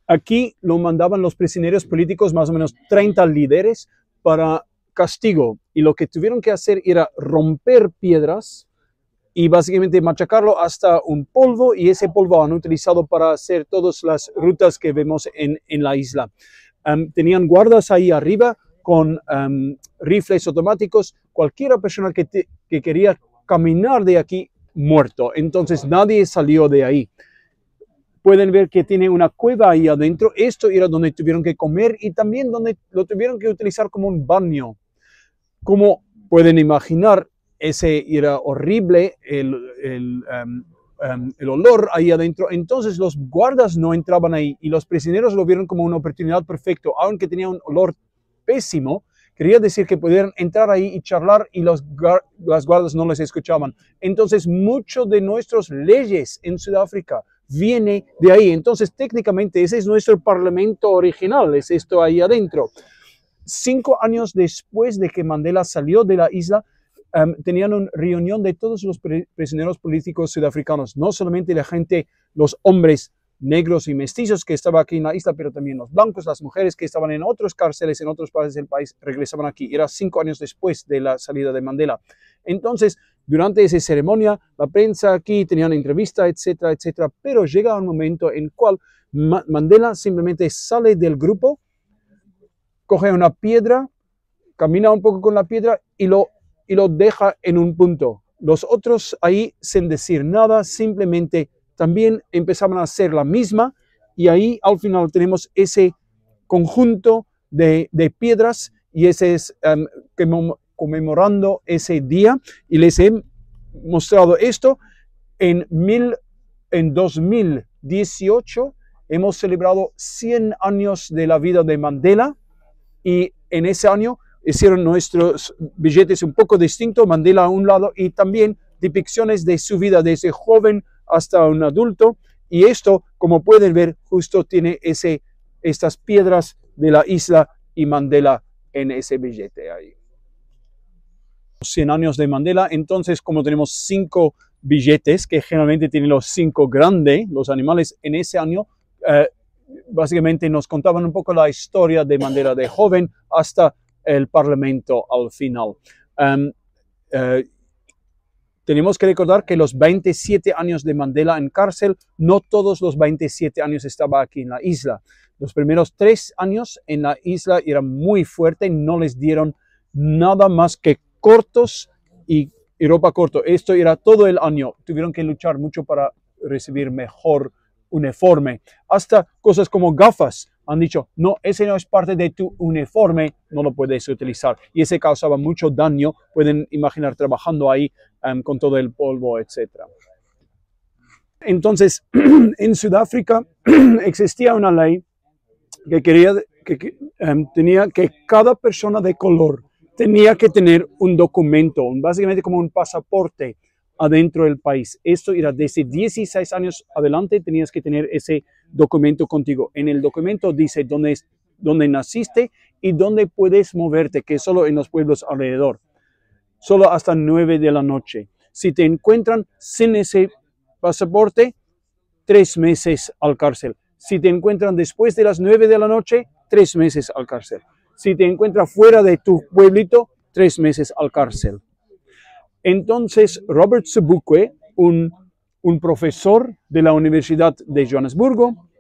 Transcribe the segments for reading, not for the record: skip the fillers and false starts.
Aquí lo mandaban los prisioneros políticos, más o menos 30 líderes, para castigo. Y lo que tuvieron que hacer era romper piedras y básicamente machacarlo hasta un polvo, y ese polvo han utilizado para hacer todas las rutas que vemos en la isla. Tenían guardas ahí arriba con rifles automáticos. Cualquier persona que quería caminar de aquí, muerto. Entonces nadie salió de ahí. Pueden ver que tiene una cueva ahí adentro. Esto era donde tuvieron que comer y también donde lo tuvieron que utilizar como un baño. Como pueden imaginar, ese era horrible, el olor ahí adentro. Entonces los guardas no entraban ahí y los prisioneros lo vieron como una oportunidad perfecta, aunque tenía un olor pésimo. Quería decir que pudieran entrar ahí y charlar y las guardas no les escuchaban. Entonces, mucho de nuestras leyes en Sudáfrica viene de ahí. Entonces, técnicamente, ese es nuestro parlamento original, es esto ahí adentro. 5 años después de que Mandela salió de la isla, tenían una reunión de todos los prisioneros políticos sudafricanos, no solamente la gente, los hombres negros y mestizos que estaban aquí en la isla, pero también los blancos, las mujeres que estaban en otros cárceles, en otros países del país, regresaban aquí. Era 5 años después de la salida de Mandela. Entonces, durante esa ceremonia, la prensa aquí tenían entrevista, etcétera, etcétera, pero llega un momento en el cual Mandela simplemente sale del grupo, coge una piedra, camina un poco con la piedra y lo deja en un punto. Los otros ahí, sin decir nada, simplemente también empezaban a hacer la misma, y ahí al final tenemos ese conjunto de piedras, y ese es conmemorando ese día. Y les he mostrado esto. En 2018 hemos celebrado 100 años de la vida de Mandela, y en ese año hicieron nuestros billetes un poco distintos, Mandela a un lado, y también depicciones de su vida desde joven hasta un adulto. Y esto, como pueden ver, justo tiene estas piedras de la isla y Mandela en ese billete ahí. 100 años de Mandela. Entonces, como tenemos 5 billetes, que generalmente tienen los 5 grandes, los animales, en ese año, básicamente nos contaban un poco la historia de Mandela de joven hasta el Parlamento al final. Tenemos que recordar que los 27 años de Mandela en cárcel, no todos los 27 años estaba aquí en la isla. Los primeros 3 años en la isla era muy fuerte, no les dieron nada más que cortos y ropa corta. Esto era todo el año. Tuvieron que luchar mucho para recibir mejor uniforme. Hasta cosas como gafas. Han dicho, no, ese no es parte de tu uniforme, no lo puedes utilizar. Y ese causaba mucho daño. Pueden imaginar trabajando ahí con todo el polvo, etc. Entonces, en Sudáfrica existía una ley que tenía que cada persona de color tenía que tener un documento, básicamente como un pasaporte adentro del país. Esto era desde 16 años adelante, tenías que tener ese documento contigo. En el documento dice dónde naciste y dónde puedes moverte, que es solo en los pueblos alrededor. Solo hasta 9 de la noche. Si te encuentran sin ese pasaporte, 3 meses al cárcel. Si te encuentran después de las 9 de la noche, 3 meses al cárcel. Si te encuentras fuera de tu pueblito, 3 meses al cárcel. Entonces, Robert Sobukwe, un profesor de la Universidad de Johannesburgo,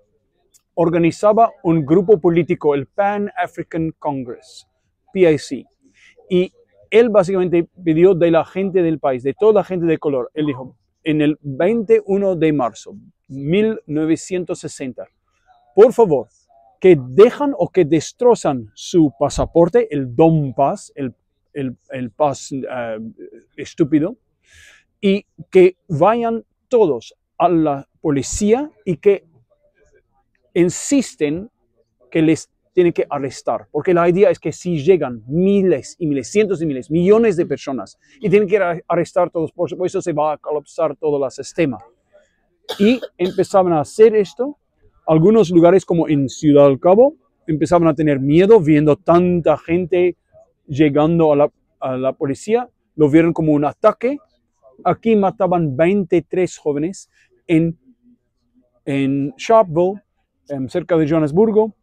organizaba un grupo político, el Pan African Congress, PAC. Y él básicamente pidió de la gente del país, de toda la gente de color, él dijo, en el 21 de marzo de 1960, por favor, que dejan o que destrozan su pasaporte, el Dom Pass, el Pass estúpido, y que vayan todos a la policía y que insisten que les tienen que arrestar. Porque la idea es que si llegan miles y miles, cientos de miles, millones de personas y tienen que arrestar todos, por supuesto se va a colapsar todo el sistema. Y empezaban a hacer esto. Algunos lugares como en Ciudad del Cabo empezaban a tener miedo viendo tanta gente llegando a la policía. Lo vieron como un ataque. Aquí mataban 23 jóvenes. En Sharpeville cerca de Johannesburgo.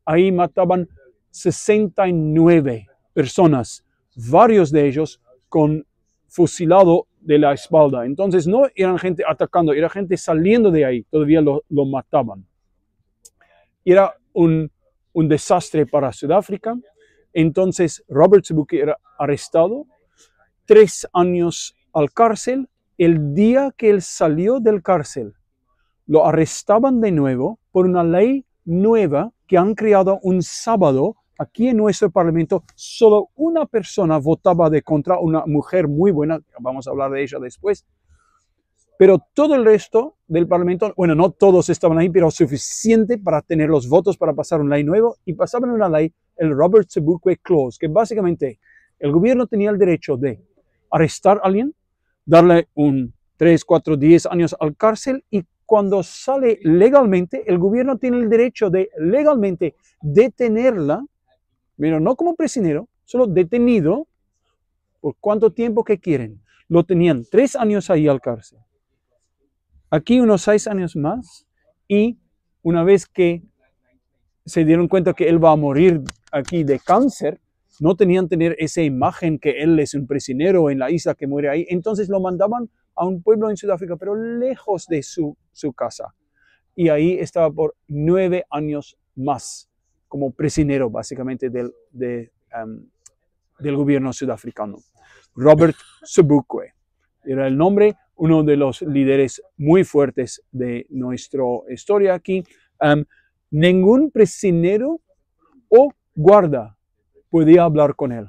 Ahí mataban 69 personas, varios de ellos con fusilado de la espalda. Entonces no eran gente atacando, era gente saliendo de ahí, todavía lo mataban. Era un desastre para Sudáfrica. Entonces Robert Sobukwe era arrestado, 3 años al cárcel. El día que él salió del cárcel, lo arrestaban de nuevo por una ley nueva que han creado un sábado. Aquí en nuestro parlamento, solo una persona votaba de contra, una mujer muy buena, vamos a hablar de ella después. Pero todo el resto del parlamento, bueno, no todos estaban ahí, pero suficiente para tener los votos para pasar una ley nueva. Y pasaban una ley, el Robert Sobukwe Clause, que básicamente el gobierno tenía el derecho de arrestar a alguien, darle 3, 4, 10 años al cárcel, y cuando sale legalmente, el gobierno tiene el derecho de legalmente detenerla, pero no como prisionero, solo detenido por cuánto tiempo que quieren. Lo tenían 3 años ahí al cárcel. Aquí unos 6 años más, y una vez que se dieron cuenta que él va a morir aquí de cáncer, no tenían tener esa imagen que él es un prisionero en la isla que muere ahí. Entonces lo mandaban a un pueblo en Sudáfrica, pero lejos de su casa. Y ahí estaba por 9 años más como prisionero, básicamente, del gobierno sudafricano. Robert Sobukwe era el nombre, uno de los líderes muy fuertes de nuestra historia aquí. Ningún prisionero o guarda podía hablar con él.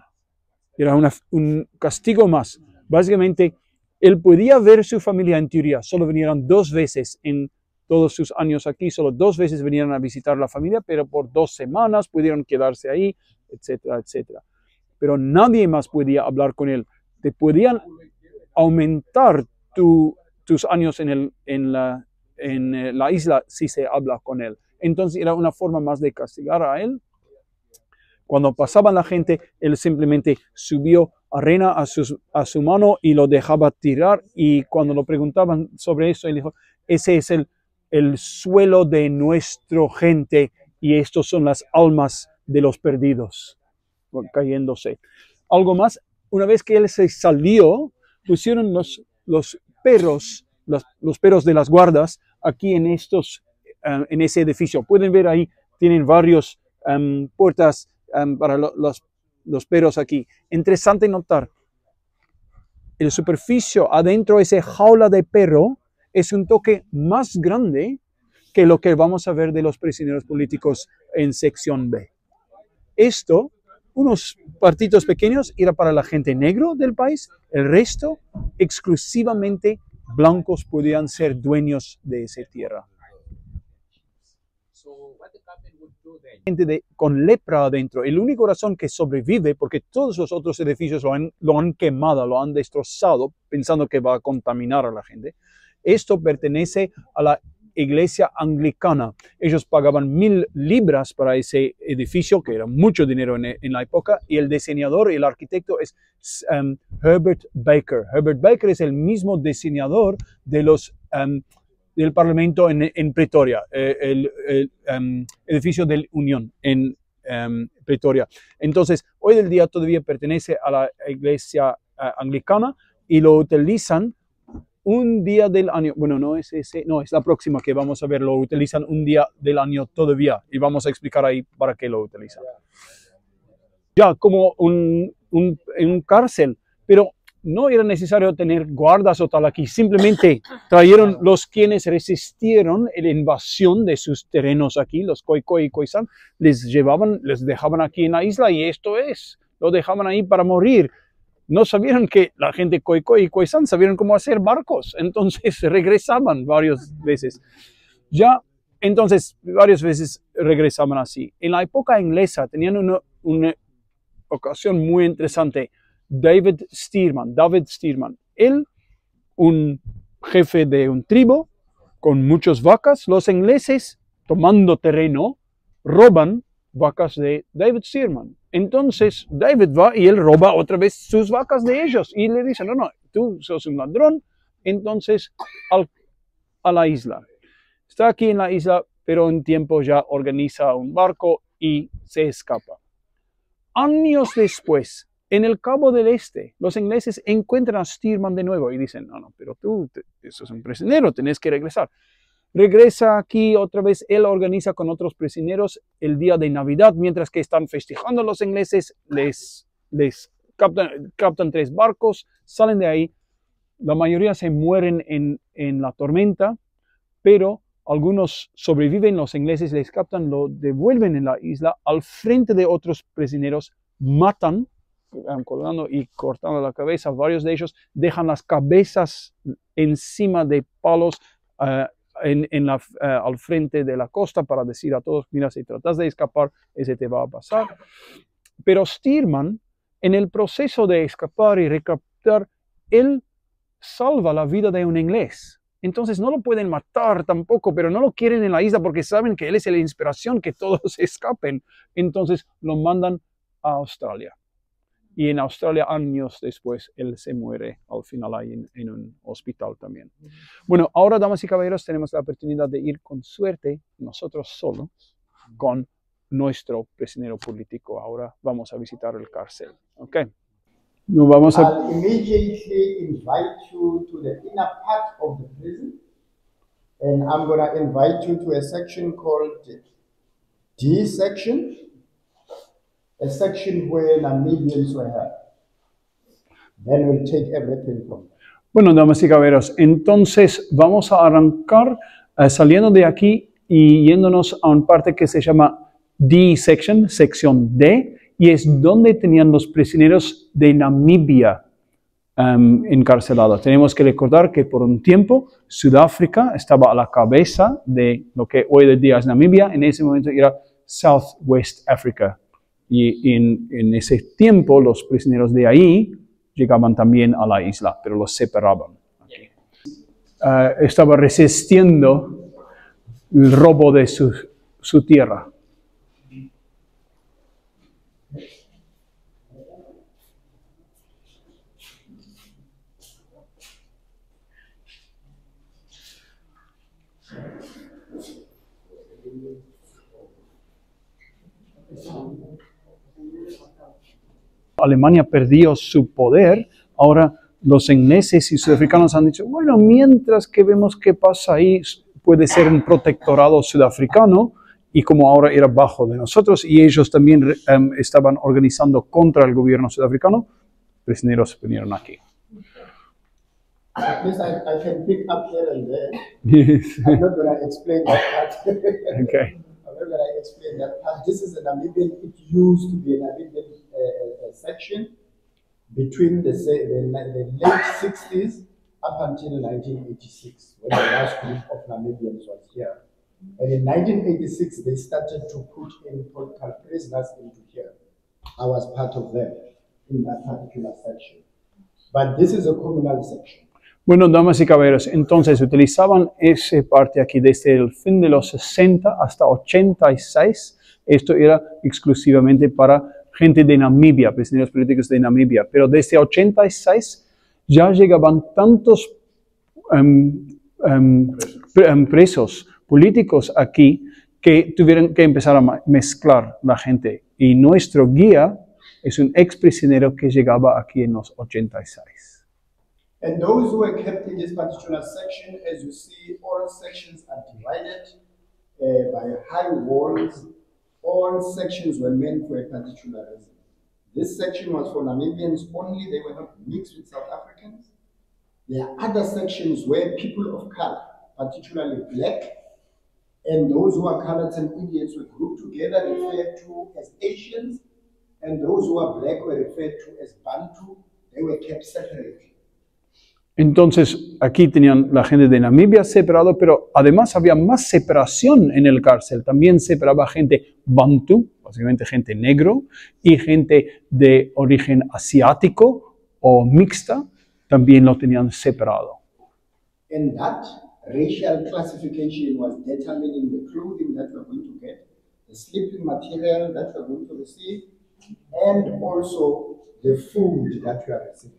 Era un castigo más. Básicamente, él podía ver su familia en teoría. Solo vinieron 2 veces en todos sus años aquí. Solo 2 veces vinieron a visitar la familia, pero por 2 semanas pudieron quedarse ahí, etcétera, etcétera. Pero nadie más podía hablar con él. Te podían aumentar tus años en la isla si se habla con él. Entonces era una forma más de castigar a él. Cuando pasaban la gente, él simplemente subió arena a su mano y lo dejaba tirar. Y cuando lo preguntaban sobre eso, él dijo, ese es el suelo de nuestra gente y estos son las almas de los perdidos, cayéndose. Algo más, una vez que él se salió, pusieron los perros de las guardas aquí en ese edificio. Pueden ver ahí, tienen varias puertas para los perros aquí. Interesante notar, el superficie adentro de esa jaula de perro es un toque más grande que lo que vamos a ver de los prisioneros políticos en sección B. Esto, unos partitos pequeños, era para la gente negra del país. El resto, exclusivamente blancos, podían ser dueños de esa tierra. Gente con lepra adentro. El único razón que sobrevive, porque todos los otros edificios lo han quemado, lo han destrozado, pensando que va a contaminar a la gente. Esto pertenece a la iglesia anglicana. Ellos pagaban 1,000 libras para ese edificio, que era mucho dinero en la época, y el diseñador y el arquitecto es Herbert Baker. Herbert Baker es el mismo diseñador de del Parlamento en Pretoria, el edificio de la Unión en Pretoria. Entonces, hoy en día todavía pertenece a la iglesia anglicana y lo utilizan un día del año. Bueno, no es ese, no, es la próxima que vamos a ver. Lo utilizan un día del año todavía y vamos a explicar ahí para qué lo utilizan. Ya como un cárcel, pero no era necesario tener guardas o tal aquí, simplemente trajeron los quienes resistieron la invasión de sus terrenos aquí, los Khoikhoi y Khoisan, les dejaban aquí en la isla y lo dejaban ahí para morir. No sabían que la gente Khoikhoi y Khoisan sabían cómo hacer barcos, entonces regresaban varias veces. Entonces varias veces regresaban así. En la época inglesa tenían una ocasión muy interesante. David Stearman, él, un jefe de un tribu con muchas vacas. Los ingleses, tomando terreno, roban vacas de David Stearman. Entonces David va y él roba otra vez sus vacas de ellos y le dice, no, tú sos un ladrón, entonces a la isla. Está aquí en la isla, pero en tiempo ya organiza un barco y se escapa. Años después, en el Cabo del Este, los ingleses encuentran a Stearman de nuevo y dicen, no, pero tú, eso es un prisionero, tenés que regresar. Regresa aquí otra vez, él organiza con otros prisioneros el día de Navidad, mientras que están festejando los ingleses, les captan 3 barcos, salen de ahí, la mayoría se mueren en la tormenta, pero algunos sobreviven, los ingleses les captan, lo devuelven en la isla, al frente de otros prisioneros, matan, colgando y cortando la cabeza, varios de ellos dejan las cabezas encima de palos, al frente de la costa para decir a todos, mira, si tratas de escapar, ese te va a pasar. Pero Stearman, en el proceso de escapar y recaptar, él salva la vida de un inglés. Entonces no lo pueden matar tampoco, pero no lo quieren en la isla porque saben que él es la inspiración, que todos escapen. Entonces lo mandan a Australia. Y en Australia, años después, él se muere al final ahí en un hospital también. Bueno, ahora, damas y caballeros, tenemos la oportunidad de ir con suerte, nosotros solos, con nuestro prisionero político. Ahora vamos a visitar el cárcel. ¿Ok? No vamos a... I'll immediately invite you to the inner part of the prison. And I'm going to invite you to a section called D section. A section where Namibians were held. Then we'll take everything from there. Bueno, damas y caballeros, entonces vamos a arrancar saliendo de aquí y yéndonos a una parte que se llama D section, sección D, y es donde tenían los prisioneros de Namibia encarcelados. Tenemos que recordar que por un tiempo Sudáfrica estaba a la cabeza de lo que hoy en día es Namibia, en ese momento era Southwest Africa. Y en ese tiempo los prisioneros de ahí llegaban también a la isla, pero los separaban. Estaba resistiendo el robo de su tierra. Alemania perdió su poder, ahora los ingleses y sudafricanos han dicho, bueno, mientras que vemos qué pasa ahí, puede ser un protectorado sudafricano, y como ahora era bajo de nosotros, y ellos también estaban organizando contra el gobierno sudafricano, prisioneros vinieron aquí. At least I can pick up here and there. Yes. I'm not going to explain that part. Okay. I'm not going to explain that part. This is a Namibian, it used to be a Namibian section between the late 60s up until 1986, when the last group of Namibians was here. And in 1986, they started to put in political prisoners into here. I was part of them in that particular section. But this is a communal section. Bueno, damas y caballeros, entonces utilizaban esa parte aquí desde el fin de los 60 hasta 86. Esto era exclusivamente para gente de Namibia, prisioneros políticos de Namibia. Pero desde 86 ya llegaban tantos presos políticos aquí que tuvieron que empezar a mezclar la gente. Y nuestro guía es un exprisionero que llegaba aquí en los 86. And those who were kept in this particular section, as you see, all sections are divided by high walls. All sections were meant for a particular reason. This section was for Namibians only. They were not mixed with South Africans. There are other sections where people of color, particularly black, and those who are colored and Indians were grouped together, referred to as Asians, and those who are black were referred to as Bantu. They were kept separately. Entonces, aquí tenían la gente de Namibia separado, pero además había más separación en el cárcel. También separaba gente bantu, básicamente gente negro, y gente de origen asiático o mixta, también lo tenían separado. And that racial classification was determining the clothing that we're going to get, the sleeping material that we're going to receive, and also the food that we are receiving.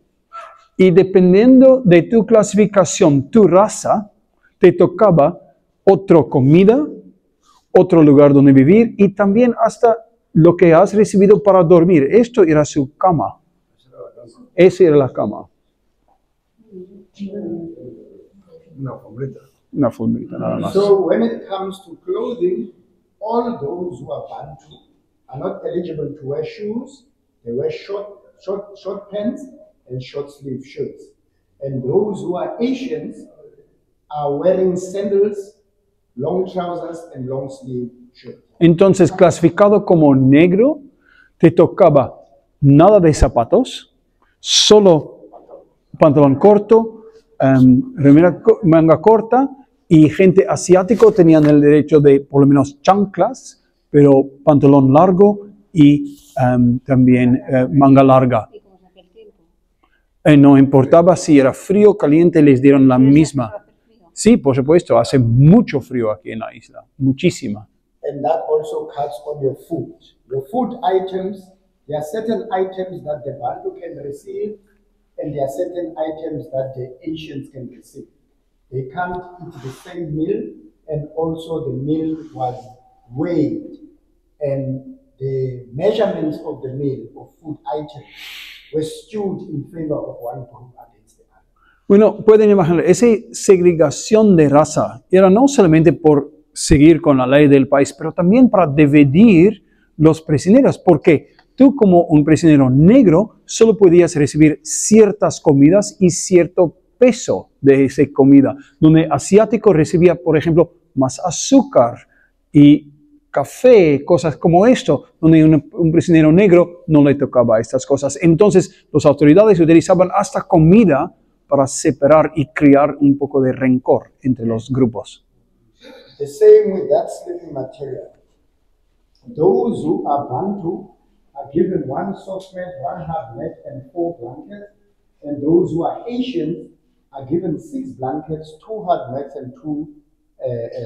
Y dependiendo de tu clasificación, tu raza, te tocaba otra comida, otro lugar donde vivir y también hasta lo que has recibido para dormir. Esto era su cama. Esa era la cama. Una alfombrita, nada más. So when it comes to clothing, all those who are Bantu are not eligible to wear shoes. They wear short pants and short sleeve shirts. And those who are Asians are wearing sandals, long trousers and long sleeve shirts. Entonces, clasificado como negro, te tocaba nada de zapatos, solo pantalón corto, manga corta, y gente asiático tenían el derecho de por lo menos chanclas, pero pantalón largo y también manga larga. No importaba si era frío o caliente, les dieron la misma. Sí, por supuesto, hace mucho frío aquí en la isla, muchísima. And that also cuts on your food. Your food items, there are certain items that the Bantu can receive, and there are certain items that the Asians can receive. They can't eat the same meal, and also the meal was weighed, and the measurements of the meal of food items were skewed in favor of one group against the other. Bueno, pueden imaginar, esa segregación de raza era no solamente por seguir con la ley del país, pero también para dividir los prisioneros, porque tú como un prisionero negro solo podías recibir ciertas comidas y cierto peso de esa comida, donde asiático recibía, por ejemplo, más azúcar y café, cosas como esto, donde un prisionero negro no le tocaba estas cosas. Entonces, las autoridades utilizaban hasta comida para separar y crear un poco de rencor entre los grupos. The same with that sleeping material. Those who are Bantu are given one soft mat, one hard mat, and 4 blankets. And those who are Asians are given 6 blankets, 2 hard mats, and 2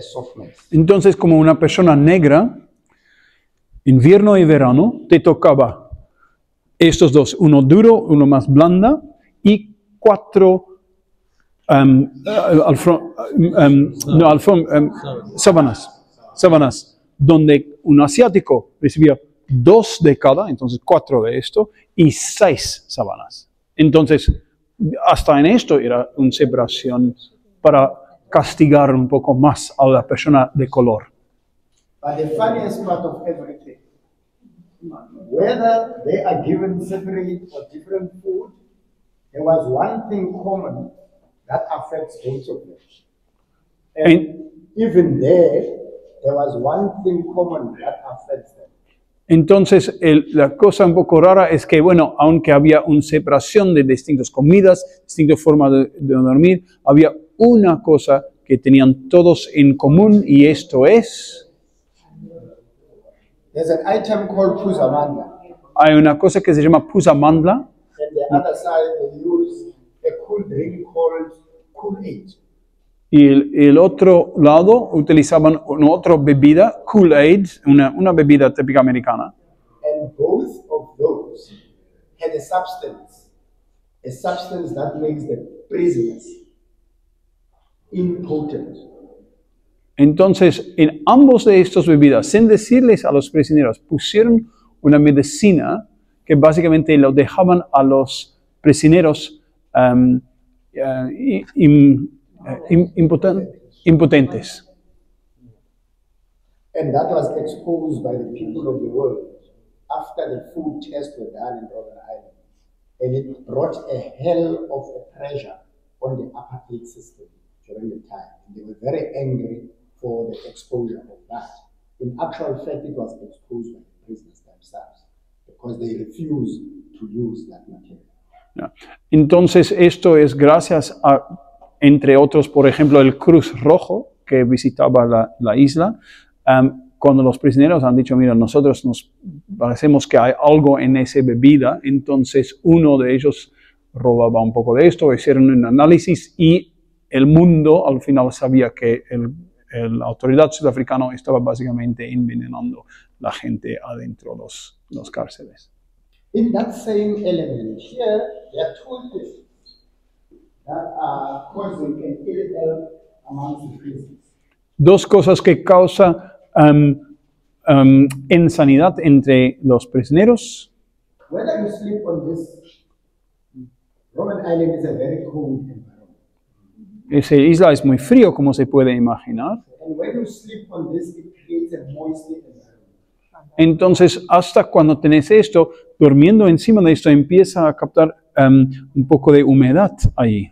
soft mats. Entonces, como una persona negra, invierno y verano, te tocaba estos dos, uno duro, uno más blanda, y 4 sábanas, donde un asiático recibía 2 de cada, entonces 4 de esto, y 6 sábanas. Entonces, hasta en esto era una separación para castigar un poco más a la persona de color. But the funniest part of everything, whether they are given separate or different food, there was one thing common that affects both of them. And even there was one thing common that affects them. Entonces, la cosa un poco rara es que, bueno, aunque había una separación de distintas comidas, distintas formas de dormir, había una cosa que tenían todos en común y esto es... There's an item called Puzamandla. Hay una cosa que se llama Puzamandla. And the other side they use a cool drink called Kool-Aid. Y el otro lado utilizaban una otra bebida, Kool-Aid, una bebida típica americana. And both of those had a substance that makes the prisoners impotent. Entonces, en ambos de estas bebidas, sin decirles a los prisioneros, pusieron una medicina que básicamente lo dejaban a los prisioneros impotentes. And that was exposed by the people of the world after the food tests were done in Robben Island. And it brought a hell of a pressure on the apartheid system during the time. And they were very angry for the exposure of that. In actual fact, it was exposed by the prisoners themselves because they refused to use that material. Yeah. Entonces, esto es gracias a, entre otros, por ejemplo, el Cruz Rojo que visitaba la isla. Cuando los prisioneros han dicho, mira, nosotros nos parecemos que hay algo en esa bebida, entonces uno de ellos robaba un poco de esto, hicieron un análisis y el mundo al final sabía que la autoridad sudafricana estaba básicamente envenenando la gente adentro de los cárceles. In that same element here, there are 2 things that are causing an ill health amongst the prisoners. 2 cosas que causan en sanidad entre los prisioneros. Whether you sleep on this, Roman Island is a very cold environment. Esa isla es muy frío, como se puede imaginar. And when you sleep on this, it creates a moist environment. Entonces, hasta cuando tenés esto, durmiendo encima de esto, empieza a captar un poco de humedad ahí.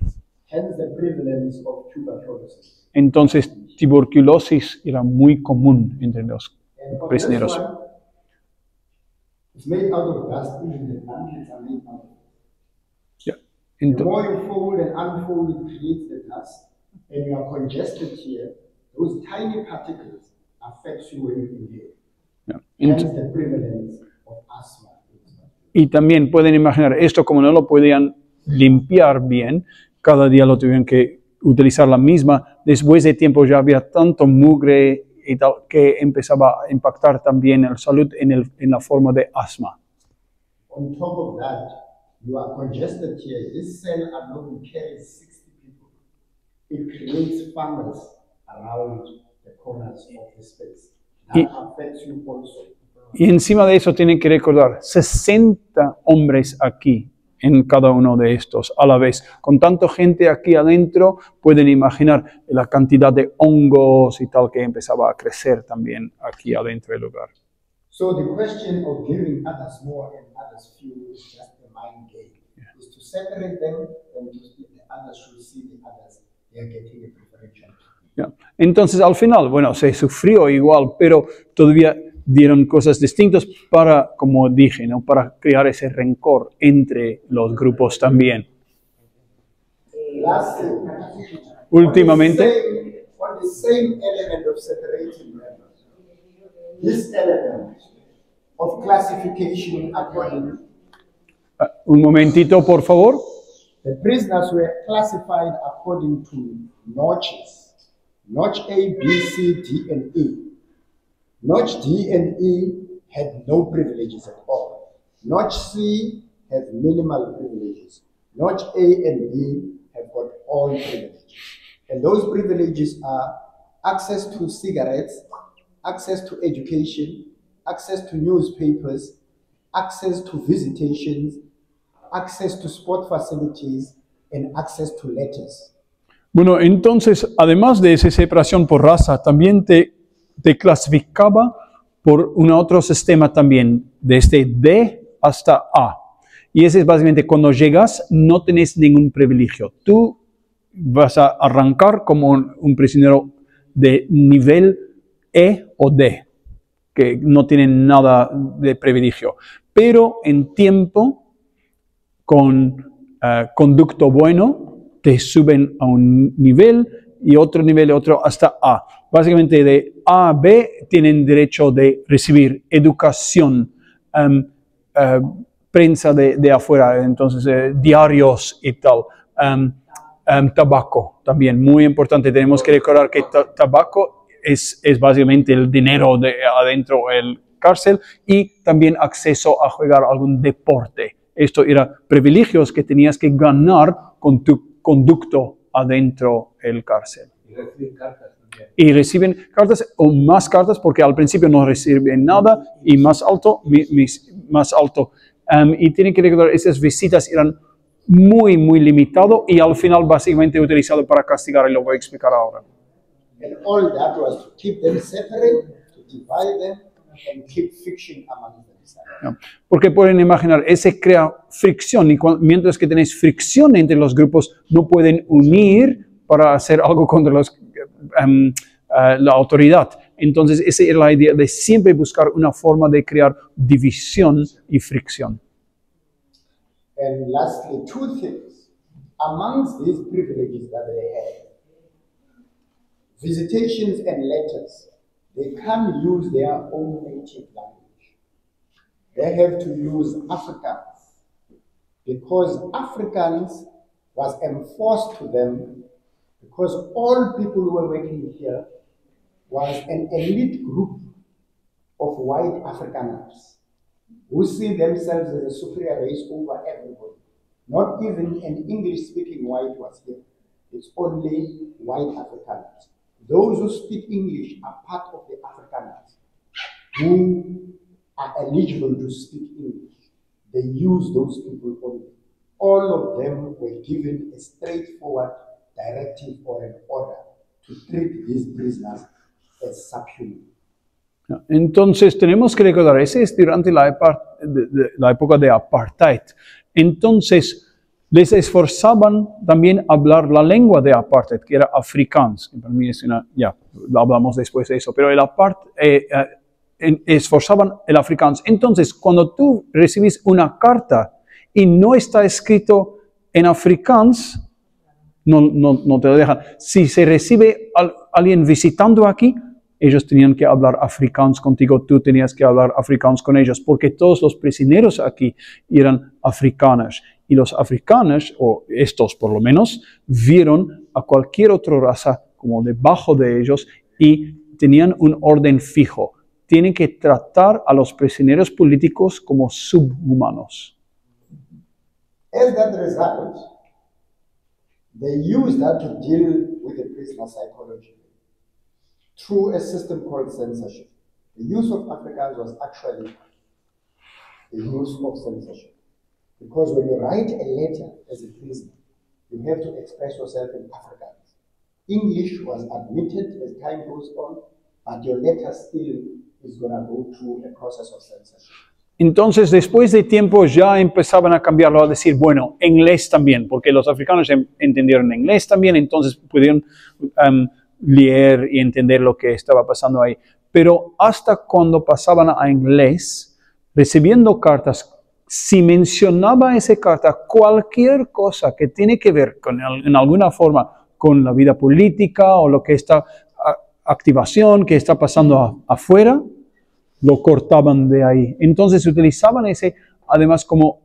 Hence the prevalence of tuberculosis. Entonces, tuberculosis era muy común entre los And on prisioneros. this one, it's made out of dust, even the blankets are made out of it. Ya. The Ento- more you fold and unfold, it creates the dust, and you are congested here. Those tiny particles affect you when you inhale. ya. Hence Ent- the prevalence of asthma. Y también pueden imaginar esto, como no lo podían limpiar bien, cada día lo tuvieron que utilizar la misma. Después de tiempo ya había tanto mugre y tal que empezaba a impactar también la salud en la forma de asma. On top of that, you are congested here. This cell alone carries 60 people. It creates fungus around the corners of the space. That affects you also. Y encima de eso tienen que recordar 60 hombres aquí en cada uno de estos a la vez. Con tanta gente aquí adentro, pueden imaginar la cantidad de hongos y tal que empezaba a crecer también aquí adentro del lugar. So the question of giving others more and others few is just a mind game. Is to separate them and just the others should see the others. They are getting a preferential. Ya. Entonces, al final, bueno, se sufrió igual, pero todavía dieron cosas distintas para, como dije, ¿no? Para crear ese rencor entre los grupos también. Lastly, Últimamente, on the same element of separating them, this element of classification according, un momentito, por favor. the prisoners were classified according to notches. Notch A, B, C, D, and E. Notch D and E had no privileges at all. Notch C has minimal privileges. Notch A and B have got all privileges. And those privileges are access to cigarettes, access to education, access to newspapers, access to visitations, access to sport facilities, and access to letters. Bueno, entonces, además de esa separación por raza, también te clasificaba por un otro sistema también, desde D hasta A. Y ese es básicamente cuando llegas no tenés ningún privilegio. Tú vas a arrancar como un prisionero de nivel E o D, que no tienen nada de privilegio. Pero en tiempo, con conducto bueno, te suben a un nivel y otro nivel, otro hasta A. Básicamente de A a B tienen derecho de recibir educación, prensa de afuera, entonces diarios y tal. Tabaco también, muy importante. Tenemos que recordar que tabaco es básicamente el dinero de adentro del cárcel y también acceso a jugar algún deporte. Esto era privilegios que tenías que ganar con tu conducto adentro del cárcel. Y reciben cartas también. Y reciben cartas o más cartas porque al principio no reciben nada y más alto, más alto. Y tienen que recordar, esas visitas eran muy, muy limitado y al final básicamente utilizado para castigar y lo voy a explicar ahora. And all that was to keep them separate, to divide them, and keep friction among themselves. ¿No? Porque pueden imaginar, ese crea fricción y mientras que tenéis fricción entre los grupos, no pueden unir para hacer algo contra la autoridad. Entonces, esa es la idea de siempre buscar una forma de crear división y fricción. And lastly, two things. Amongst these privileges that they had, visitations and letters, they can't use their own native language. They have to use Afrikaans because Afrikaans was enforced to them because all people who were working here was an elite group of white Afrikaners who see themselves as a superior race over everybody. Not even an English-speaking white was here. It's only white Afrikaners. those who speak English are part of the Afrikaners who are eligible to speak English. They use those people only. All of them were given a straightforward directive or an order to treat these prisoners as subhuman. Entonces tenemos que recordar, ese es durante la época de apartheid. Entonces les esforzaban también a hablar la lengua de apartheid, que era Afrikaans, que para mí es ya hablamos después de eso, pero el esforzaban el Afrikaans. Entonces, cuando tú recibes una carta y no está escrito en Afrikaans, no te lo dejan. Si se recibe alguien visitando aquí, ellos tenían que hablar Afrikaans contigo, tú tenías que hablar Afrikaans con ellos, porque todos los prisioneros aquí eran africanos. Y los africanos, o estos por lo menos, vieron a cualquier otra raza como debajo de ellos y tenían un orden fijo. Tienen que tratar a los prisioneros políticos como subhumanos. As that result, they used that to deal with the prisoner psychology through a system called censorship. The use of Afrikaans was actually the use of censorship. Because when you write a letter as a prisoner, you have to express yourself in Afrikaans. English was admitted as time goes on, but your letter still is going to go through a process of censorship. Entonces, después de tiempo ya empezaban a cambiarlo a decir, bueno, inglés también, porque los africanos entendieron inglés también, entonces pudieron leer y entender lo que estaba pasando ahí. Pero hasta cuando pasaban a inglés, recibiendo cartas, si mencionaba esa carta cualquier cosa que tiene que ver con, en alguna forma con la vida política o lo que está, activación que está pasando afuera, lo cortaban de ahí. Entonces utilizaban ese además como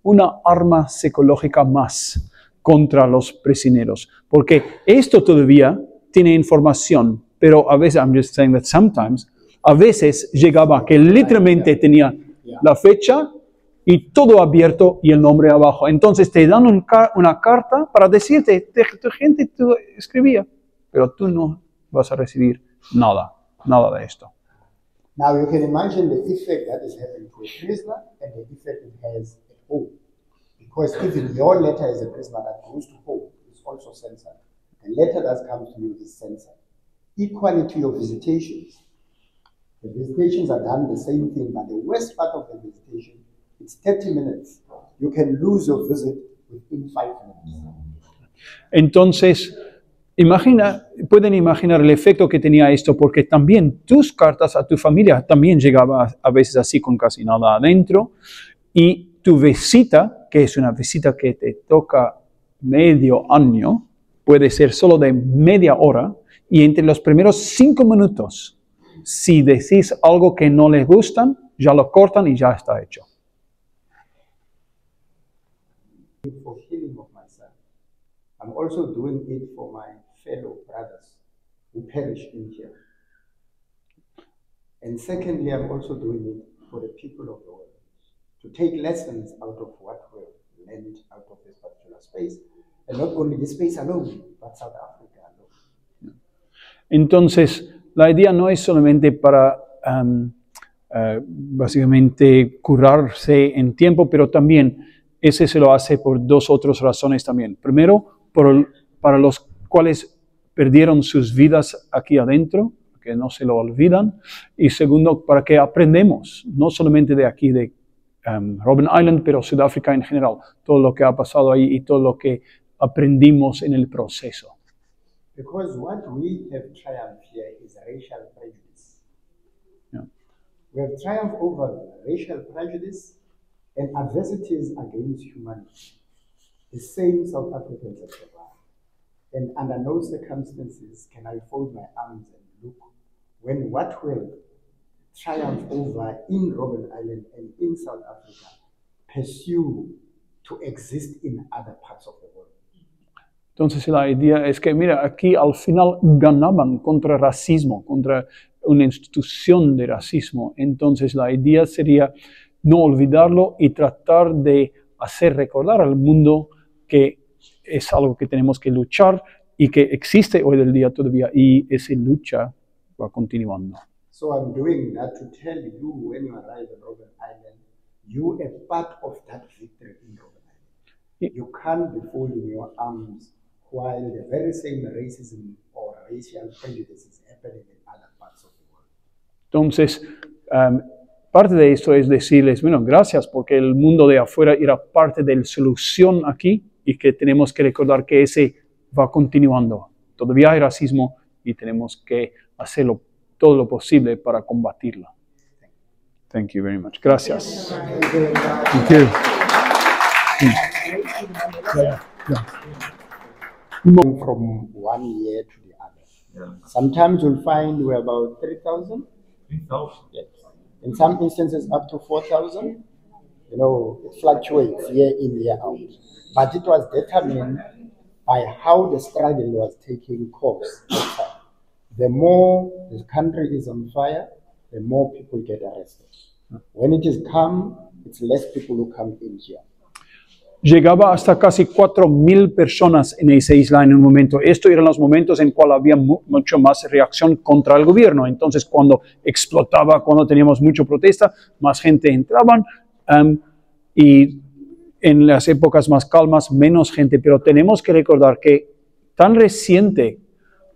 una arma psicológica más contra los prisioneros. Porque esto todavía tiene información, pero a veces, I'm just saying that sometimes, a veces llegaba que literalmente tenía la fecha y todo abierto y el nombre abajo. Entonces te dan una carta para decirte, tu gente escribía, pero tú no vas a recibir nada de esto. Now you can imagine the effect that is having to a prisoner and the effect it has at home. Because even your letter as a prisoner that goes to home is also censored. The letter that comes to you is censored. Equally to your visitations. The visitations are done the same thing, but the worst part of the visitation, it's 30 minutes. You can lose your visit within 5 minutes. Entonces, pueden imaginar el efecto que tenía esto, porque también tus cartas a tu familia también llegaban a veces así con casi nada adentro, y tu visita, que es una visita que te toca medio año, puede ser solo de media hora, y entre los primeros 5 minutos, si decís algo que no les gustan, ya lo cortan y ya está hecho. For healing of myself, I'm also doing it for my fellow brothers who perish in here. And secondly, I'm also doing it for the people of the world, to take lessons out of what we've learned out of this particular space, and not only this space alone, but South Africa alone. Entonces, la idea no es solamente para básicamente curarse en tiempo, pero también ese se lo hace por dos otras razones también. Primero, para los cuales perdieron sus vidas aquí adentro, que no se lo olvidan. Y segundo, para que aprendemos, no solamente de aquí, de Robben Island, pero Sudáfrica en general, todo lo que ha pasado ahí y todo lo que aprendimos en el proceso. Because what we have triumphed here is racial prejudice. Yeah. We have triumphed over racial prejudice and adversities against humanity. The same South Africans have survived. And under no circumstances can I fold my arms and look when what will triumph over in Robben Island and in South Africa pursue to exist in other parts of the world. Entonces la idea es que, mira, aquí al final ganaban contra racismo, contra una institución de racismo. Entonces la idea sería no olvidarlo y tratar de hacer recordar al mundo que es algo que tenemos que luchar y que existe hoy del día todavía, y esa lucha va continuando. So I'm doing that to tell you when you arrive in Robben Island, you are part of that victory in Robben Island. You can't be folding your arms while the very same racism or racial prejudice is happening in other parts of the world. Entonces, parte de esto es decirles, bueno, gracias porque el mundo de afuera era parte de la solución aquí y que tenemos que recordar que ese va continuando. Todavía hay racismo y tenemos que hacerlo todo lo posible para combatirlo. Thank you very much. Gracias. Thank you. From one year to the other. Sometimes you'll find we're about 3,000. 3,000. Yes. In some instances up to 4,000. You know, it fluctuates year in, year out. But it was determined by how the struggle was taking course. The more the country is on fire, the more people get arrested. When it is calm, it's less people who come in here. Llegaba hasta casi 4,000 personas en esa isla en un momento. Estos eran los momentos en cual había mucho más reacción contra el gobierno. Entonces, cuando explotaba, cuando teníamos mucha protesta, más gente entraban. Y en las épocas más calmas, menos gente. Pero tenemos que recordar que tan reciente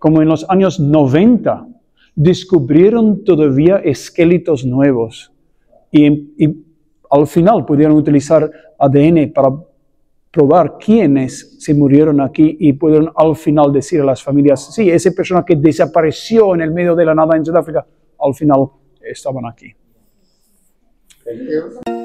como en los años 90, descubrieron todavía esqueletos nuevos. Y al final pudieron utilizar ADN para probar quiénes se murieron aquí y pudieron al final decir a las familias, sí, esa persona que desapareció en el medio de la nada en Sudáfrica, al final estaban aquí. Thank you.